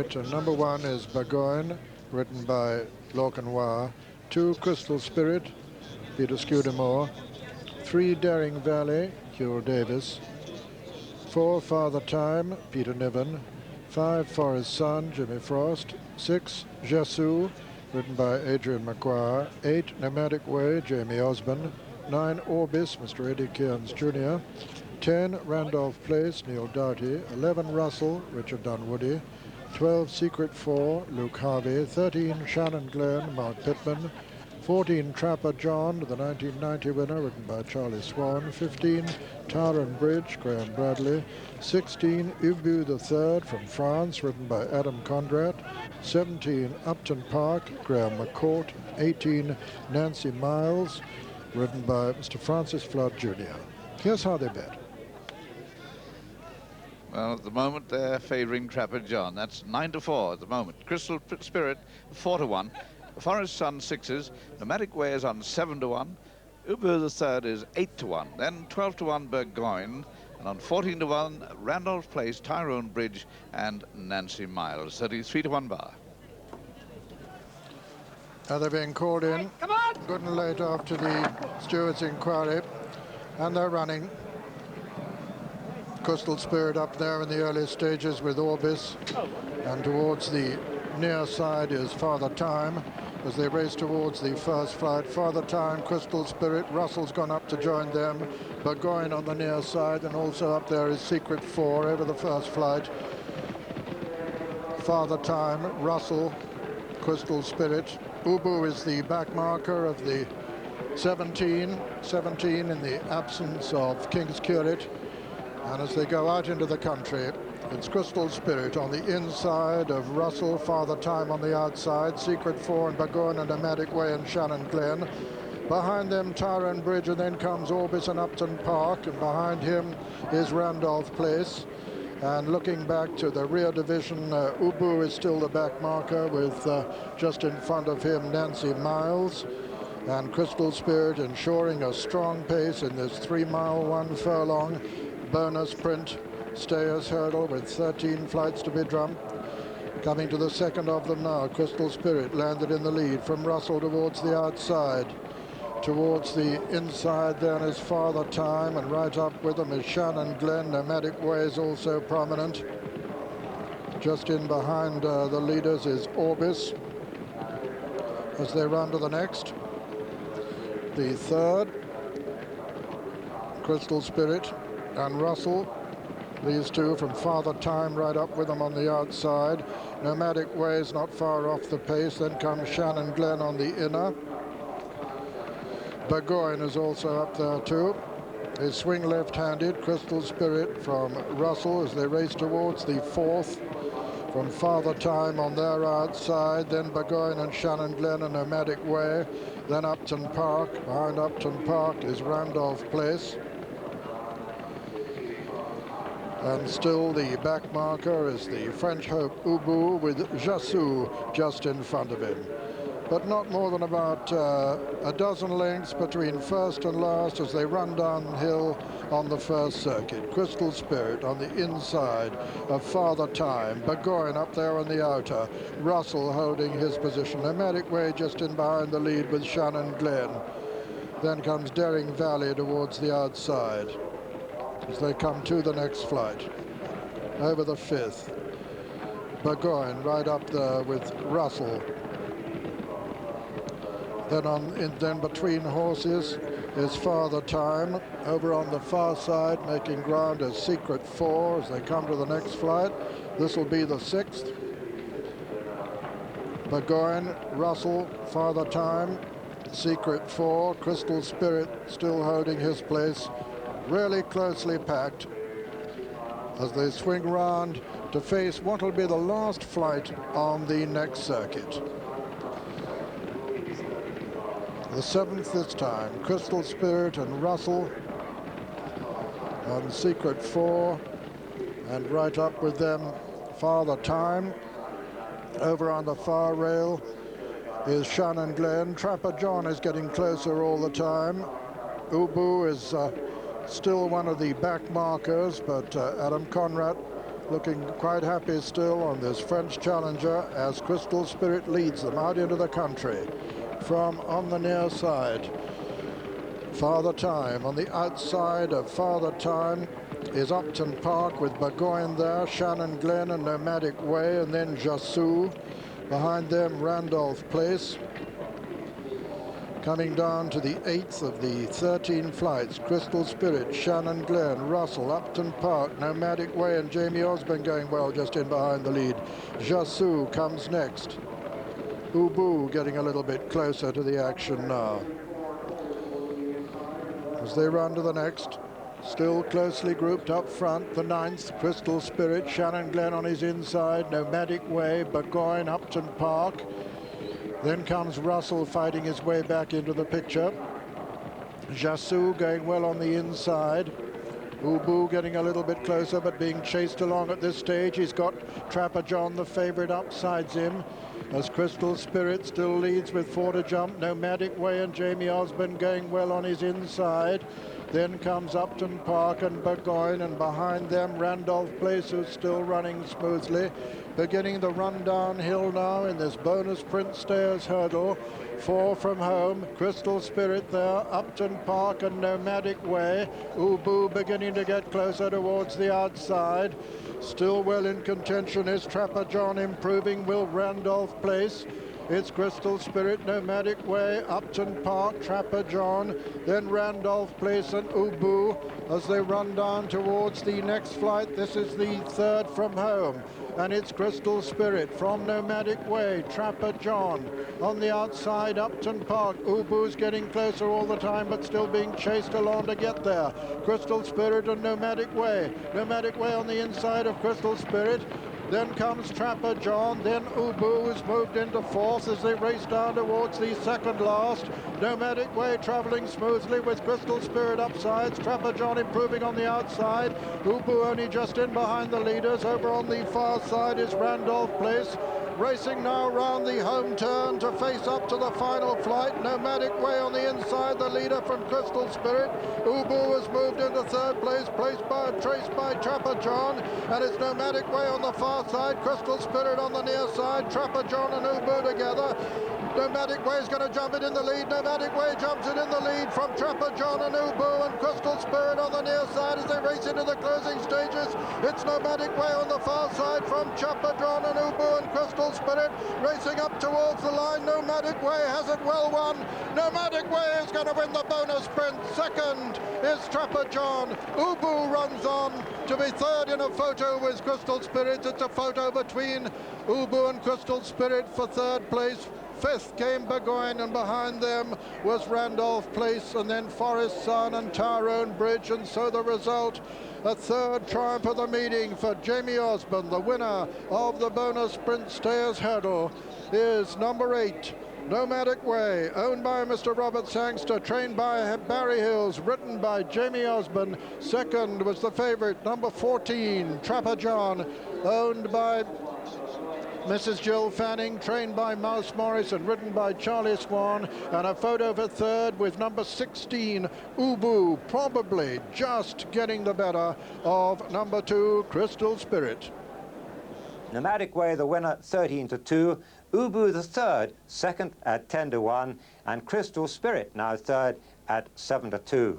And number 1 is Burgoyne, written by Lorcanoir. 2, Crystal Spirit, Peter Scudamore. 3, Daring Valley, Hugh Davis. 4, Father Time, Peter Niven. 5, Forest Sun, Jimmy Frost. 6, Jesu, written by Adrian McGuire. 8, Nomadic Way, Jamie Osborne. 9, Orbis, Mr. Eddie Kearns Jr. 10, Randolph Place, Neil Doughty. 11, Russell, Richard Dunwoody. 12, Secret 4, Luke Harvey. 13, Shannon Glen, Mark Pittman. 14, Trapper John, the 1990 winner, written by Charlie Swan. 15, Towron Bridge, Graham Bradley. 16, Ubu III from France, written by Adam Conrad. 17, Upton Park, Graham McCourt. 18, Nancy Miles, written by Mr. Francis Flood Jr. Here's how they bet. Well, at the moment they're favouring Trapper John. That's 9-4 at the moment. Crystal Spirit 4-1. Forest Sun 6s. Nomadic Way is on 7-1. Uber the third is 8-1. Then 12-1 Burgoyne. And on 14-1 Randolph Place, Tyrone Bridge and Nancy Miles. 33-1 bar. They're being called in. Come on! Good and late after the steward's inquiry. And they're running. Crystal Spirit up there in the early stages with Orbis, and towards the near side is Father Time as they race towards the first flight. Father Time, Crystal Spirit, Russell's gone up to join them, Burgoyne on the near side, and also up there is Secret 4 over the first flight. Father Time, Russell, Crystal Spirit. Ubu is the back marker of the 17 in the absence of King's Curate. And as they go out into the country, it's Crystal Spirit on the inside of Russell, Father Time on the outside, Secret 4 and Burgoyne and Nomadic Way and Shannon Glen. Behind them, Tyrone Bridge, and then comes Orbis and Upton Park, and behind him is Randolph Place. And looking back to the rear division, Ubu is still the back marker with just in front of him Nancy Miles. And Crystal Spirit ensuring a strong pace in this 3-mile, 1 furlong BonusPrint stayers hurdle with 13 flights to be jumped. Coming to the second of them now, Crystal Spirit landed in the lead from Russell towards the outside. Towards the inside then is Father Time, and right up with them is Shannon Glen. Nomadic Way is also prominent. Just in behind the leaders is Orbis as they run to the next. The third, Crystal Spirit and Russell, these two from Father Time right up with them on the outside. Nomadic Way is not far off the pace. Then comes Shannon Glen on the inner. Burgoyne is also up there too. They swing left-handed. Crystal Spirit from Russell as they race towards the fourth from Father Time on their outside. Then Burgoyne and Shannon Glen and Nomadic Way. Then Upton Park. Behind Upton Park is Randolph Place. And still the back marker is the French Hope Ubu with Jesu just in front of him. But not more than about a dozen lengths between first and last as they run downhill on the first circuit. Crystal Spirit on the inside of Father Time. Burgoyne up there on the outer. Russell holding his position. Nomadic Way just in behind the lead with Shannon Glen. Then comes Daring Valley towards the outside as they come to the next flight. Over the fifth, Burgoyne right up there with Russell. Then between horses is Father Time. Over on the far side, making ground is Secret 4 as they come to the next flight. This will be the sixth. Burgoyne, Russell, Father Time, Secret 4, Crystal Spirit still holding his place. Really closely packed as they swing round to face what will be the last flight on the next circuit. The seventh this time, Crystal Spirit and Russell on Secret 4, and right up with them Father Time. Over on the far rail is Shannon Glen. Trapper John is getting closer all the time. Ubu is still one of the back markers, but Adam Conrad looking quite happy still on this French challenger as Crystal Spirit leads them out into the country from on the near side. Father Time. On the outside of Father Time is Upton Park with Burgoyne there, Shannon Glen and Nomadic Way, and then Jassou. Behind them, Randolph Place. Coming down to the 8th of the 13 flights, Crystal Spirit, Shannon Glen, Russell, Upton Park, Nomadic Way, and Jamie Osborne going well just in behind the lead. Jassou comes next. Ubu getting a little bit closer to the action now. As they run to the next, still closely grouped up front, the 9th, Crystal Spirit, Shannon Glen on his inside, Nomadic Way, Burgoyne, Upton Park. Then comes Russell fighting his way back into the picture. Jassou going well on the inside. Ubu getting a little bit closer but being chased along at this stage. He's got Trapper John, the favourite, upsides him. As Crystal Spirit still leads with 4 to jump. Nomadic Way and Jamie Osborne going well on his inside. Then comes Upton Park and Burgoyne, and behind them Randolph Place, who's still running smoothly. Beginning the run downhill now in this BonusPrint stairs hurdle. 4 from home, Crystal Spirit there, Upton Park and Nomadic Way. Ubu beginning to get closer towards the outside. Still well in contention is Trapper John, improving will Randolph Place. It's Crystal Spirit, Nomadic Way, Upton Park, Trapper John, then Randolph Place and Ubu as they run down towards the next flight. This is the 3rd from home, and it's Crystal Spirit from Nomadic Way, Trapper John. On the outside, Upton Park. Ubu's getting closer all the time, but still being chased along to get there. Crystal Spirit and Nomadic Way. Nomadic Way on the inside of Crystal Spirit. Then comes Trapper John, then Ubu is moved into 4th as they race down towards the 2nd last. Nomadic Way travelling smoothly with Crystal Spirit upsides. Trapper John improving on the outside. Ubu only just in behind the leaders. Over on the far side is Randolph Place. Racing now around the home turn to face up to the final flight. Nomadic Way on the inside, the leader from Crystal Spirit. Ubu has moved into 3rd place, traced by Trapper John, and it's Nomadic Way on the far side, Crystal Spirit on the near side, Trapper John and Ubu together. Nomadic Way is going to jump it in the lead. Nomadic Way jumps it in the lead from Trapper John and Ubu, and Crystal Spirit on the near side as they race into the closing stages. It's Nomadic Way on the far side from Trapper John and Ubu, and Crystal Spirit racing up towards the line. Nomadic Way has it well won. Nomadic Way is going to win the BonusPrint. 2nd is Trapper John. Ubu runs on to be 3rd in a photo with Crystal Spirit. It's a photo between Ubu and Crystal Spirit for 3rd place. 5th came Burgoyne, and behind them was Randolph Place, and then Forest Sun and Tyrone Bridge, and so the result, a 3rd triumph of the meeting for Jamie Osborne. The winner of the BonusPrint Stayers Hurdle is number 8, Nomadic Way, owned by Mr. Robert Sangster, trained by Barry Hills, written by Jamie Osborne. 2nd was the favourite, number 14, Trapper John, owned by Mrs. Jill Fanning, trained by Mouse Morris and ridden by Charlie Swan, and a photo for 3rd with number 16, Ubu, probably just getting the better of number 2, Crystal Spirit. Nomadic Way, the winner, 13 to 2. Ubu, the 3rd, 2nd at 10 to 1, and Crystal Spirit now 3rd at 7 to 2.